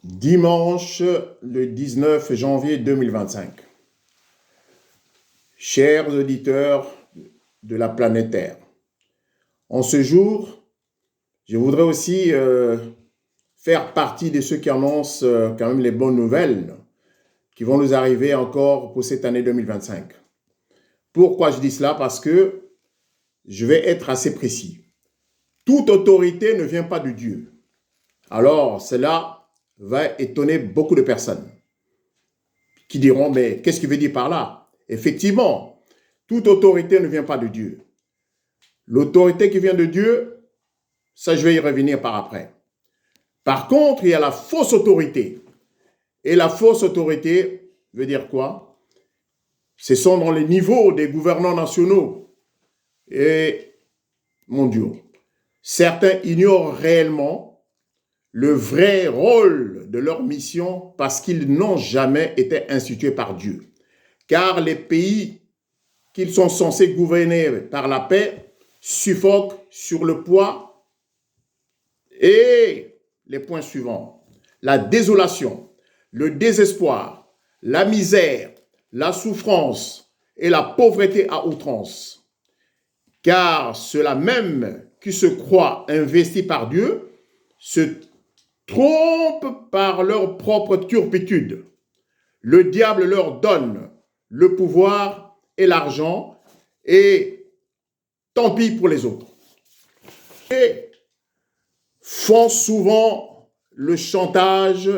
Dimanche, le 19 janvier 2025. Chers auditeurs de la planète Terre, en ce jour, je voudrais aussi faire partie de ceux qui annoncent quand même les bonnes nouvelles qui vont nous arriver encore pour cette année 2025. Pourquoi je dis cela? Parce que je vais être assez précis. Toute autorité ne vient pas de Dieu. Alors, cela va étonner beaucoup de personnes qui diront, mais qu'est-ce qu'il veut dire par là? Effectivement, toute autorité ne vient pas de Dieu. L'autorité qui vient de Dieu, ça je vais y revenir par après. Par contre, il y a la fausse autorité. Et la fausse autorité veut dire quoi? Ce sont dans les niveaux des gouvernants nationaux. Et, mon Dieu, certains ignorent réellement le vrai rôle de leur mission parce qu'ils n'ont jamais été institués par Dieu. Car les pays qu'ils sont censés gouverner par la paix suffoquent sur le poids et les points suivants: la désolation, le désespoir, la misère, la souffrance et la pauvreté à outrance. Car ceux-là même qui se croient investis par Dieu se trompent par leur propre turpitude. Le diable leur donne le pouvoir et l'argent, et tant pis pour les autres. Et font souvent le chantage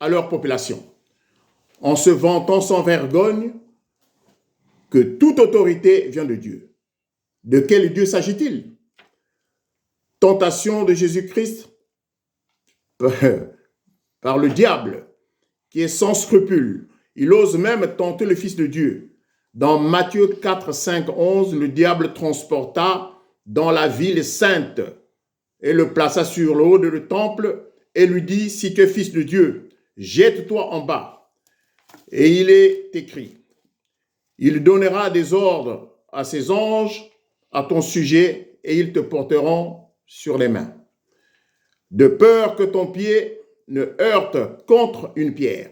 à leur population, en se vantant sans vergogne que toute autorité vient de Dieu. De quel Dieu s'agit-il? Tentation de Jésus-Christ par le diable, qui est sans scrupule. Il ose même tenter le Fils de Dieu. Dans Matthieu 4, 5, 11, le diable transporta dans la ville sainte et le plaça sur le haut du temple et lui dit: si tu es Fils de Dieu, jette-toi en bas. Et il est écrit: il donnera des ordres à ses anges à ton sujet et ils te porteront sur les mains, de peur que ton pied ne heurte contre une pierre.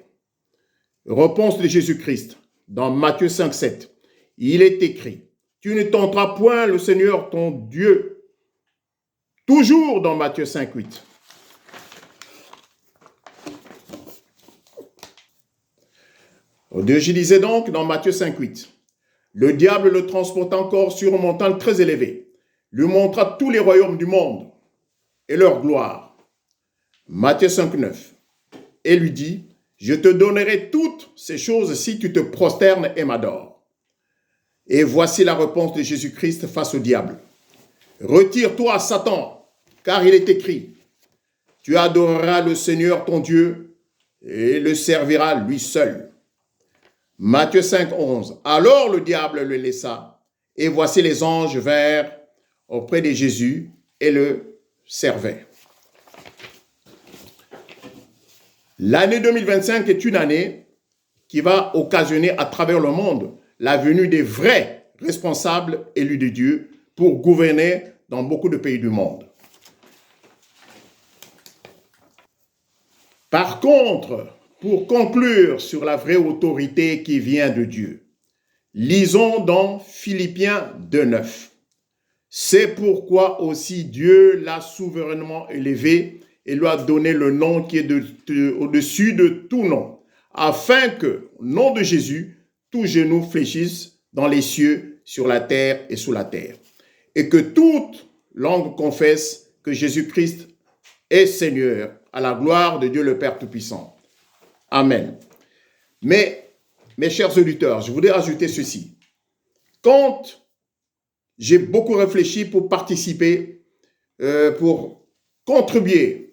Réponse de Jésus-Christ dans Matthieu 5, 7. Il est écrit: tu ne tenteras point le Seigneur ton Dieu. Toujours dans Matthieu 5, 8. Je disais donc dans Matthieu 5, 8. Le diable le transporta encore sur une montagne très élevée, lui montra tous les royaumes du monde et leur gloire. Matthieu 5, 9. Et lui dit: je te donnerai toutes ces choses si tu te prosternes et m'adores. Et voici la réponse de Jésus-Christ face au diable: retire-toi, Satan, car il est écrit: tu adoreras le Seigneur ton Dieu et le serviras lui seul. Matthieu 5, 11. Alors le diable le laissa, et voici les anges vinrent auprès de Jésus et le servaient. L'année 2025 est une année qui va occasionner à travers le monde la venue des vrais responsables élus de Dieu pour gouverner dans beaucoup de pays du monde. Par contre, pour conclure sur la vraie autorité qui vient de Dieu, lisons dans Philippiens 2,9. C'est pourquoi aussi Dieu l'a souverainement élevé et lui a donné le nom qui est au-dessus de tout nom, afin que, au nom de Jésus, tout genou fléchisse dans les cieux, sur la terre et sous la terre, et que toute langue confesse que Jésus-Christ est Seigneur, à la gloire de Dieu le Père Tout-Puissant. Amen. Mais, mes chers auditeurs, je voudrais ajouter ceci. Quand j'ai beaucoup réfléchi pour participer, pour contribuer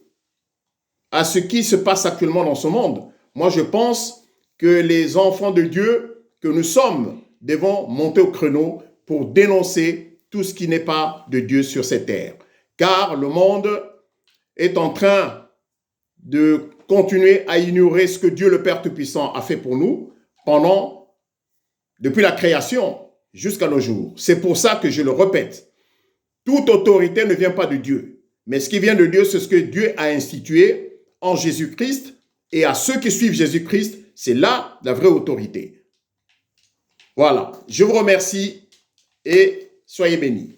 à ce qui se passe actuellement dans ce monde, moi je pense que les enfants de Dieu que nous sommes devons monter au créneau pour dénoncer tout ce qui n'est pas de Dieu sur cette terre. Car le monde est en train de continuer à ignorer ce que Dieu le Père Tout-Puissant a fait pour nous depuis la création jusqu'à nos jours. C'est pour ça que je le répète, toute autorité ne vient pas de Dieu, mais ce qui vient de Dieu, c'est ce que Dieu a institué en Jésus-Christ et à ceux qui suivent Jésus-Christ, c'est là la vraie autorité. Voilà, je vous remercie et soyez bénis.